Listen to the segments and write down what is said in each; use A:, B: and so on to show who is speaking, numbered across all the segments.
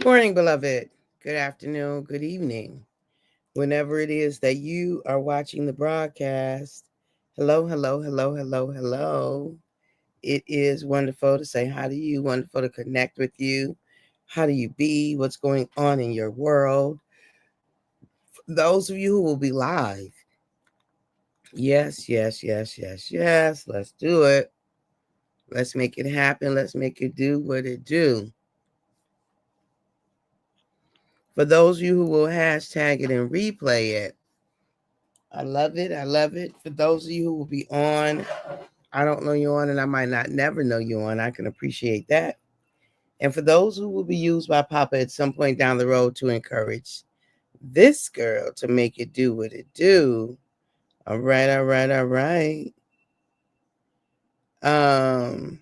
A: Morning, beloved. Good afternoon, good evening. Whenever it is that you are watching the broadcast, hello, hello, hello, hello, hello. It is wonderful to say hi to you, wonderful to connect with you. How do you be? What's going on in your world? For those of you who will be live, yes, yes, yes, yes, yes. Let's do it. Let's make it happen. Let's make it do what it do. For those of you who will hashtag it and replay it, I love it. I love it. For those of you who will be on, I don't know you on, and I might not never know you on. I can appreciate that. And for those who will be used by Papa at some point down the road to encourage this girl to make it do what it do. All right, all right, all right. Um,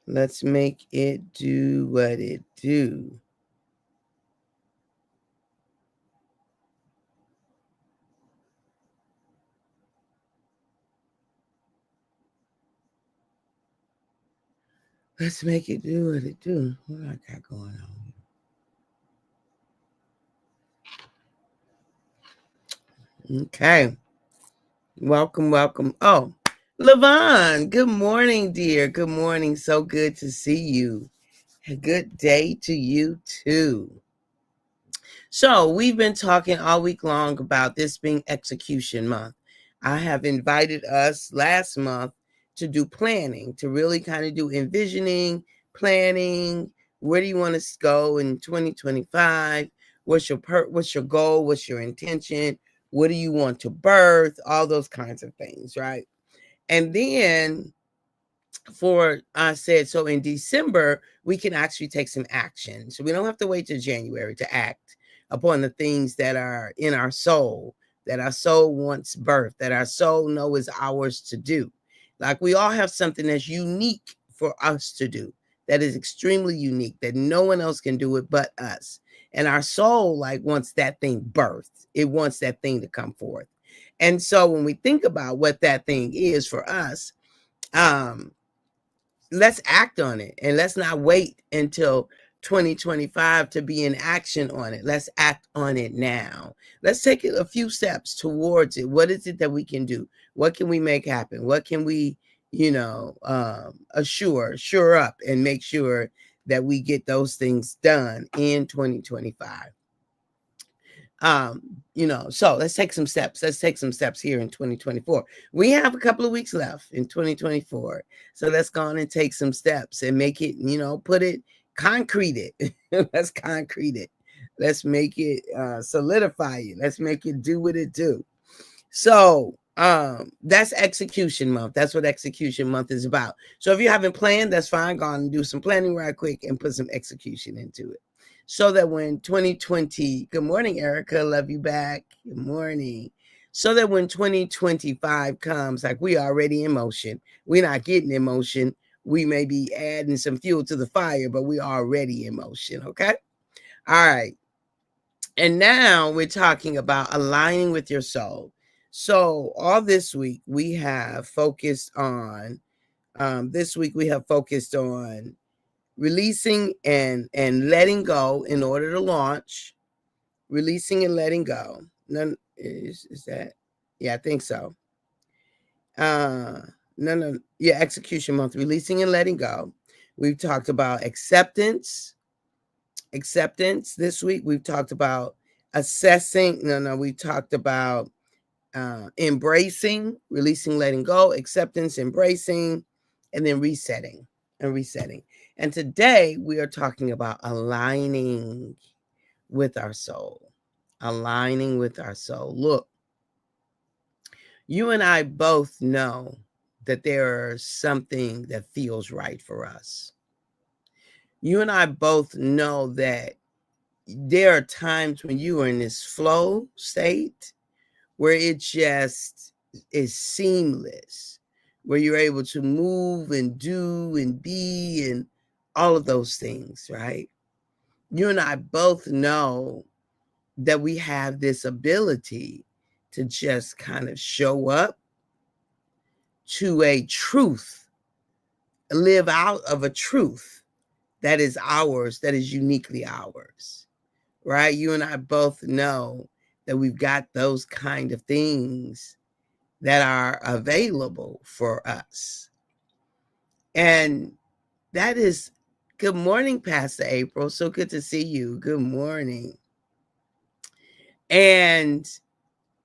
A: let's make it do what it do. Let's make it do what it do. What I got going on? Okay. Welcome, welcome. Oh, Levon, good morning, dear. Good morning. So good to see you. A good day to you, too. So, we've been talking all week long about this being execution month. I have invited us last month to do planning, to really kind of do envisioning, planning. Where do you want to go in 2025? What's your goal? What's your intention? What do you want to birth? All those kinds of things, right? And then I said, so in December, we can actually take some action. So we don't have to wait till January to act upon the things that are in our soul, that our soul wants birth, that our soul know is ours to do. Like we all have something that's unique for us to do, that is extremely unique, that no one else can do it but us. And our soul like wants that thing birthed. It wants that thing to come forth. And so when we think about what that thing is for us, um, let's act on it and let's not wait until 2025 to be in action on it. Let's act on it now. Let's take a few steps towards it. What is it that we can do? What can we make happen? What can we, sure up and make sure that we get those things done in 2025? So let's take some steps. Let's take some steps here in 2024. We have a couple of weeks left in 2024. So let's go on and take some steps and make it, put it, concrete it. Let's concrete it. Let's make it solidify it. Let's make it do what it do. So that's execution month. That's what execution month is about. So if you haven't planned, that's fine. Go on and do some planning right quick and put some execution into it, so that when 2020, good morning, Erica, love you back. Good morning. So that when 2025 comes, like we already in motion, we're not getting in motion. We may be adding some fuel to the fire, but we already in motion. Okay. All right. And now we're talking about aligning with your soul. So all this week we have focused on, releasing and letting go in order to launch. Releasing and letting go. None is that? Yeah, I think so. No. Yeah, execution month. Releasing and letting go. We've talked about acceptance. Acceptance this week. We've talked about assessing. No. We talked about embracing, releasing, letting go, acceptance, embracing, and then resetting and resetting. And today we are talking about aligning with our soul. Aligning with our soul. Look, you and I both know that there's something that feels right for us. You and I both know that there are times when you are in this flow state where it just is seamless, where you're able to move and do and be and all of those things, right? You and I both know that we have this ability to just kind of show up to a truth live out of a truth that is ours, that is uniquely ours, right? You and I both know that we've got those kind of things that are available for us. And that is, good morning, Pastor April. So good to see you. Good morning. And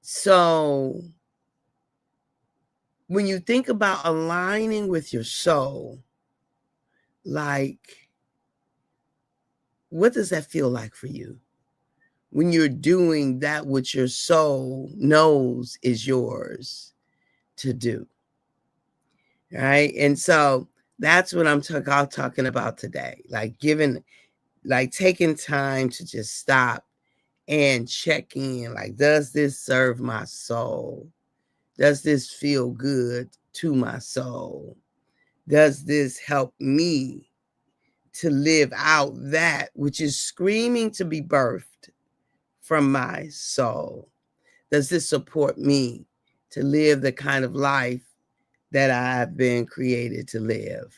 A: so when you think about aligning with your soul, like, what does that feel like for you? When you're doing that which your soul knows is yours to do, right? And so that's what I'm talking about today. Like taking time to just stop and check in. Like, does this serve my soul? Does this feel good to my soul? Does this help me to live out that which is screaming to be birthed from my soul? Does this support me to live the kind of life that I've been created to live?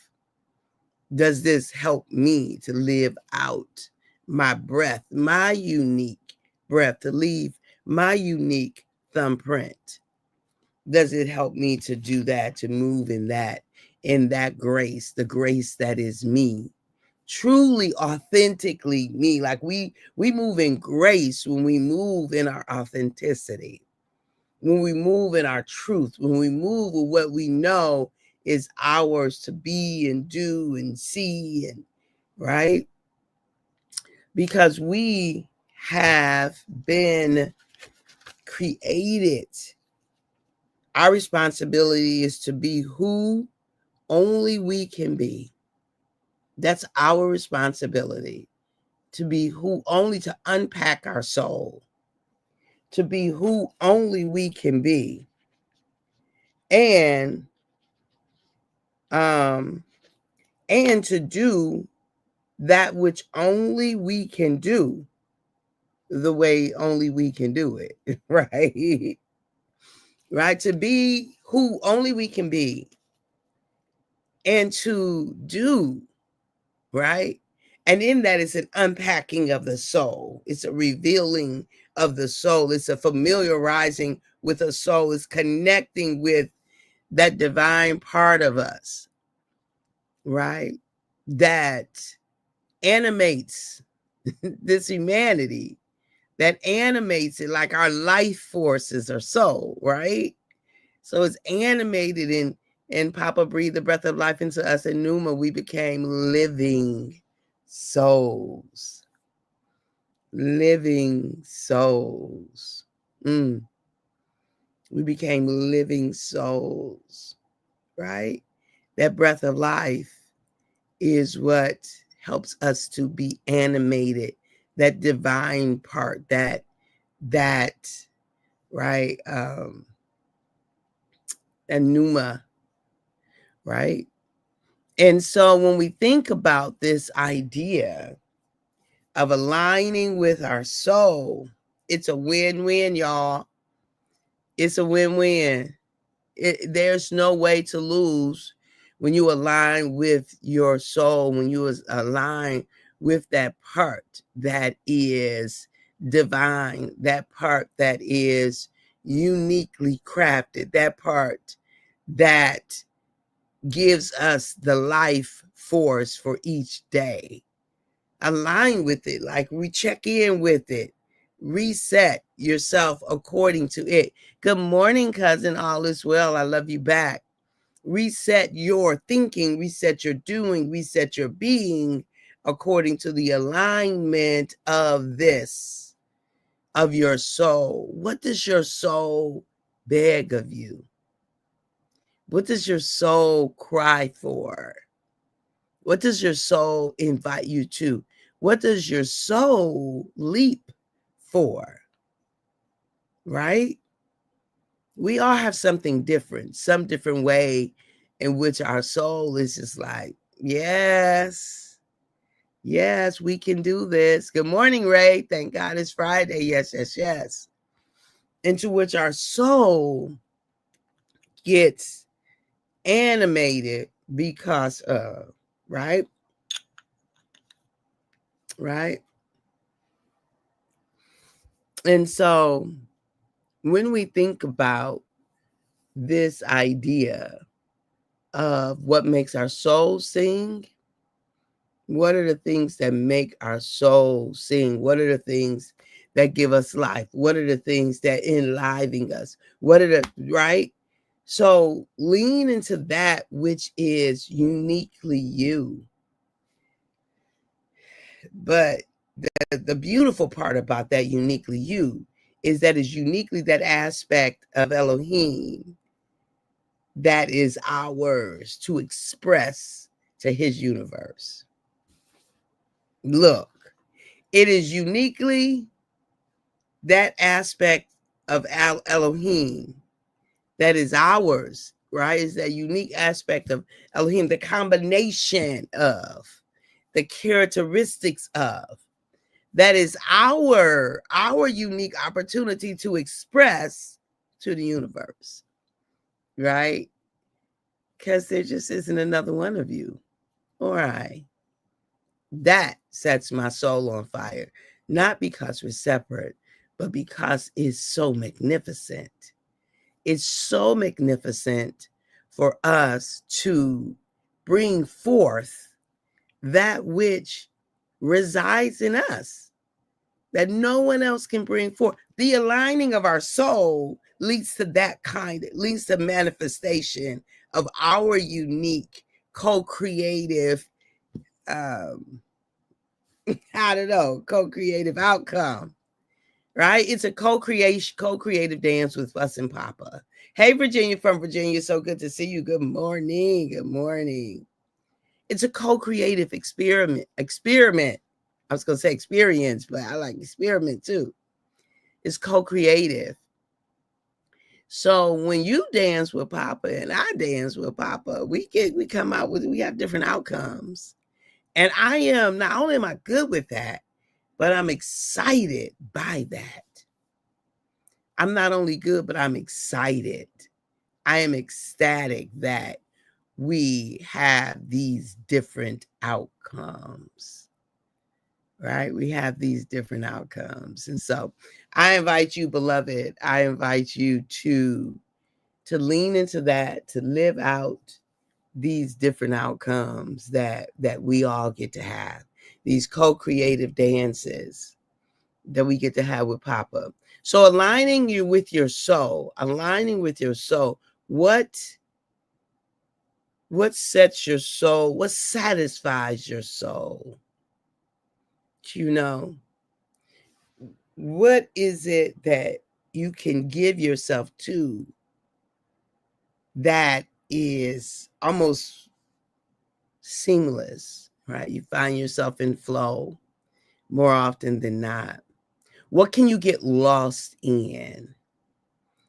A: Does this help me to live out my breath, my unique breath, to leave my unique thumbprint? Does it help me to do that, to move in that grace, the grace that is me, truly, authentically me? Like we move in grace when we move in our authenticity, when we move in our truth, when we move with what we know is ours to be and do and see, and right? Because we have been created. Our responsibility is to be who only we can be. That's our responsibility, to be who only, to unpack our soul, to be who only we can be. And to do that which only we can do the way only we can do it, right? Right? To be who only we can be, and to do, right? And in that, it's an unpacking of the soul. It's a revealing of the soul. It's a familiarizing with the soul. It's connecting with that divine part of us, right? That animates this humanity, that animates it, like our life forces or soul, right? So it's animated and Papa breathed the breath of life into us. And Pneuma, we became living souls. Living souls. We became living souls, right? That breath of life is what helps us to be animated. That divine part, that right, and Pneuma, right? And so when we think about this idea of aligning with our soul, it's a win-win, y'all. It's a win-win. There's no way to lose when you align with your soul, when you align with that part that is divine, that part that is uniquely crafted, that part that gives us the life force for each day. Align with it, like we check in with it. Reset yourself according to it. Good morning, cousin. All is well. I love you back. Reset your thinking, reset your doing, reset your being according to the alignment of this, of your soul. What does your soul beg of you? What does your soul cry for? What does your soul invite you to? What does your soul leap for? Right? We all have something different, some different way in which our soul is just like, yes, yes, we can do this. Good morning, Ray. Thank God it's Friday. Yes, yes, yes. Into which our soul gets animated because of, right? Right. And so when we think about this idea of what makes our soul sing, what are the things that make our soul sing? What are the things that give us life? What are the things that enliven us? What are the, right? So lean into that which is uniquely you. But the beautiful part about that uniquely you is that is uniquely that aspect of Elohim that is ours to express to his universe. Look, it is uniquely that aspect of Elohim that is ours, right? Is that unique aspect of Elohim, the combination of, the characteristics of, that is our unique opportunity to express to the universe, right? Because there just isn't another one of you or I. That sets my soul on fire, not because we're separate, but because it's so magnificent. It's so magnificent for us to bring forth that which resides in us, that no one else can bring forth. The aligning of our soul leads to that kind, it leads to manifestation of our unique co-creative, I don't know, co-creative outcome, right? It's a co-creative dance with us and Papa. Hey, Virginia from Virginia, so good to see you. Good morning. Good morning. It's a co-creative experiment. I was going to say experience, but I like experiment too. It's co-creative. So when you dance with Papa and I dance with Papa, we come out with, we have different outcomes. And I am, not only am I good with that, but I'm excited by that. I'm not only good, but I'm excited. I am ecstatic that we have these different outcomes, right? We have these different outcomes. And so I invite you, beloved, I invite you to lean into that, to live out these different outcomes that we all get to have, these co-creative dances that we get to have with Papa. So aligning you with your soul, what sets your soul, what satisfies your soul? You know, what is it that you can give yourself to that is almost seamless, right? You find yourself in flow more often than not. What can you get lost in?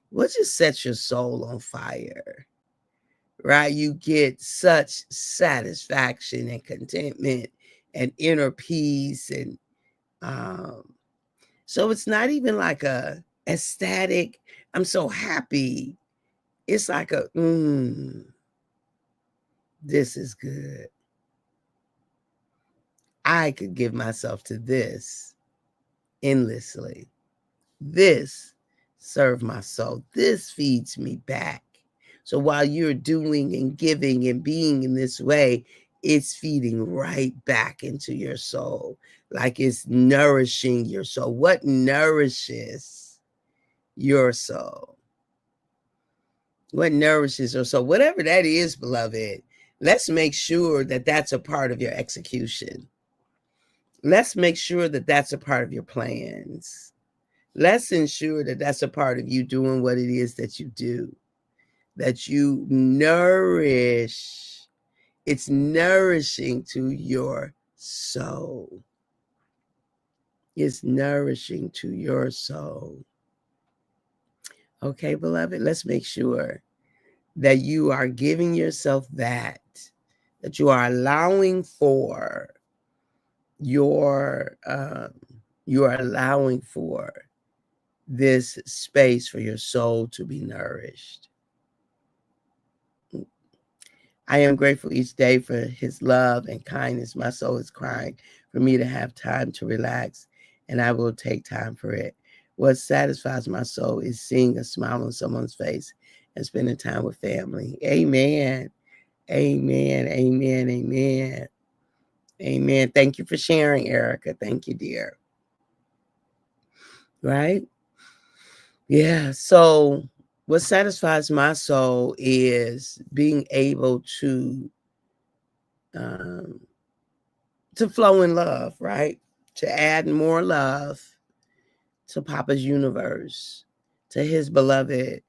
A: What just sets your soul on fire, right? You get such satisfaction and contentment and inner peace. And so it's not even like a ecstatic, I'm so happy. It's like a, this is good. I could give myself to this endlessly. This serves my soul. This feeds me back. So while you're doing and giving and being in this way, it's feeding right back into your soul, like it's nourishing your soul. What nourishes your soul? What nourishes your soul? Whatever that is, beloved, let's make sure that that's a part of your execution. Let's make sure that that's a part of your plans. Let's ensure that that's a part of you doing what it is that you do, that you nourish. It's nourishing to your soul. It's nourishing to your soul. Okay, beloved, let's make sure that you are giving yourself that you are allowing for your, you are allowing for this space for your soul to be nourished. I am grateful each day for his love and kindness. My soul is crying for me to have time to relax, and I will take time for it. What satisfies my soul is seeing a smile on someone's face and spending time with family. Amen. Amen. Amen. Amen. Amen. Thank you for sharing, Erica. Thank you, dear. Right? Yeah. So what satisfies my soul is being able um, to flow in love, right? To add more love to Papa's universe, to his beloved,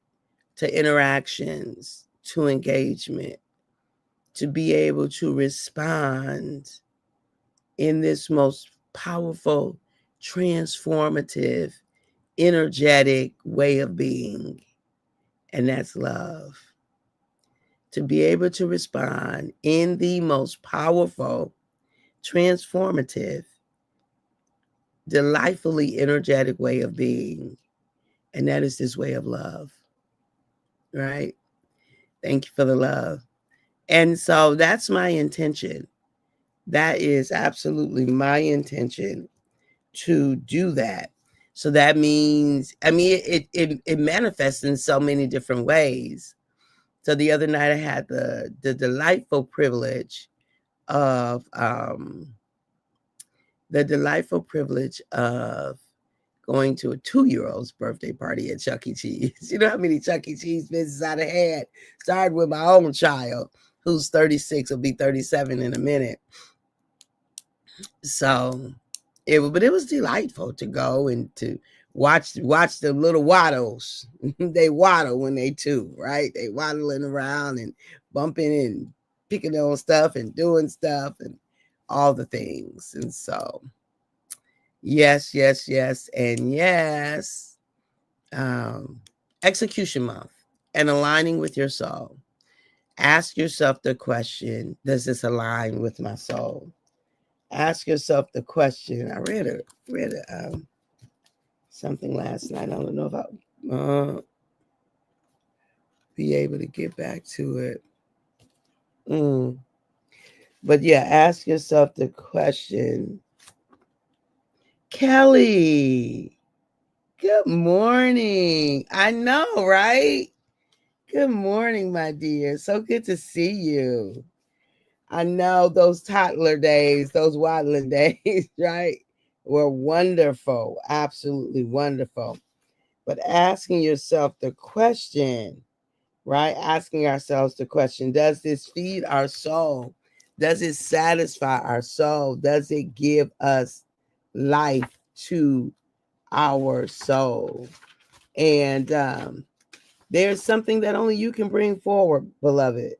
A: to interactions, to engagement, to be able to respond in this most powerful, transformative, energetic way of being, and that's love. To be able to respond in the most powerful, transformative, delightfully energetic way of being, and that is this way of love, right? Thank you for the love. And so that's my intention. That is absolutely my intention to do that. So that means, I mean, it manifests in so many different ways. So the other night I had the delightful privilege of going to a 2-year-old's birthday party at Chuck E. Cheese. You know how many Chuck E. Cheese visits I'd have had? Started with my own child, who's 36, will be 37 in a minute. So it was delightful to go and to watch the little waddles. They waddle when they 2, right? They waddling around and bumping and picking on stuff and doing stuff and all the things. And so yes, yes, yes, and yes. Execution month and aligning with your soul. Ask yourself the question, does this align with my soul? Ask yourself the question. I read something last night. I don't know if I'll be able to get back to it. But yeah, ask yourself the question. Kelly, good morning. I know, right? Good morning, my dear. So good to see you. I know those toddler days, those waddling days, right, were wonderful, absolutely wonderful. But asking yourself the question, right? Asking ourselves the question, does this feed our soul? Does it satisfy our soul? Does it give us life to our soul? And there's something that only you can bring forward, beloved.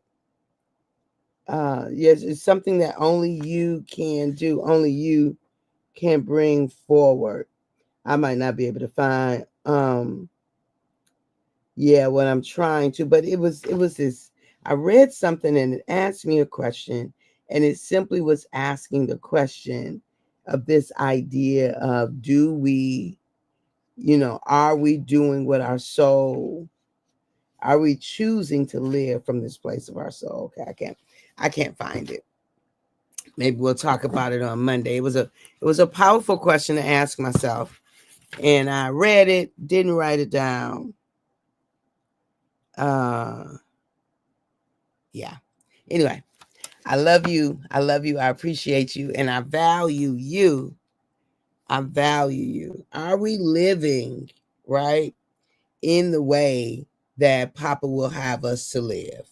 A: Yes, it's something that only you can do, only you can bring forward. I might not be able to find what I'm trying to, but it was this. I read something and it asked me a question, and it simply was asking the question of this idea of, do we, are we doing what our soul, are we choosing to live from this place of our soul? Okay, I can't find it. Maybe we'll talk about it on Monday. It was a powerful question to ask myself, and I read it, didn't write it down. Yeah. Anyway, I love you. I love you. I appreciate you, and I value you. I value you. Are we living right in the way that Papa will have us to live?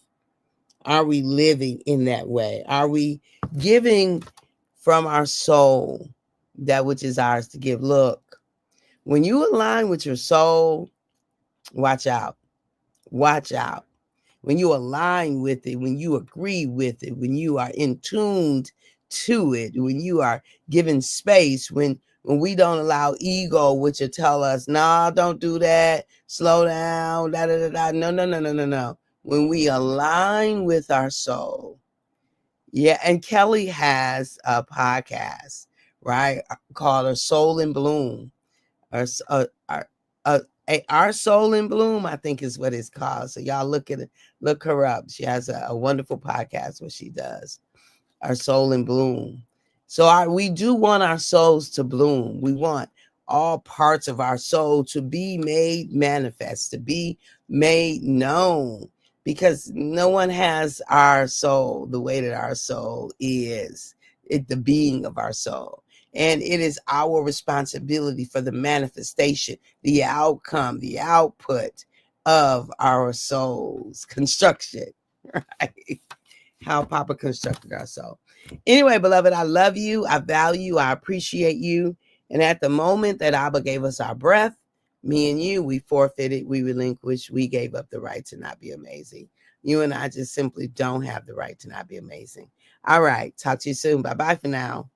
A: Are we living in that way? Are we giving from our soul that which is ours to give? Look, when you align with your soul, watch out. Watch out. When you align with it, when you agree with it, when you are in tuned to it, when you are given space, when we don't allow ego, which will tell us, nah, don't do that, slow down, da da da da. No. When we align with our soul. Yeah, and Kelly has a podcast, right, called A Soul in Bloom. Our Soul in Bloom, I think is what it's called. So y'all look Look her up. She has a wonderful podcast where she does Our Soul in Bloom. So we do want our souls to bloom. We want all parts of our soul to be made manifest, to be made known, because no one has our soul the way that our soul is, the being of our soul. And it is our responsibility for the manifestation, the outcome, the output of our soul's construction, right? How Papa constructed our soul. Anyway, beloved, I love you. I value you. I appreciate you. And at the moment that Abba gave us our breath, me and you, we forfeited, we relinquished, we gave up the right to not be amazing. You and I just simply don't have the right to not be amazing. All right. Talk to you soon. Bye-bye for now.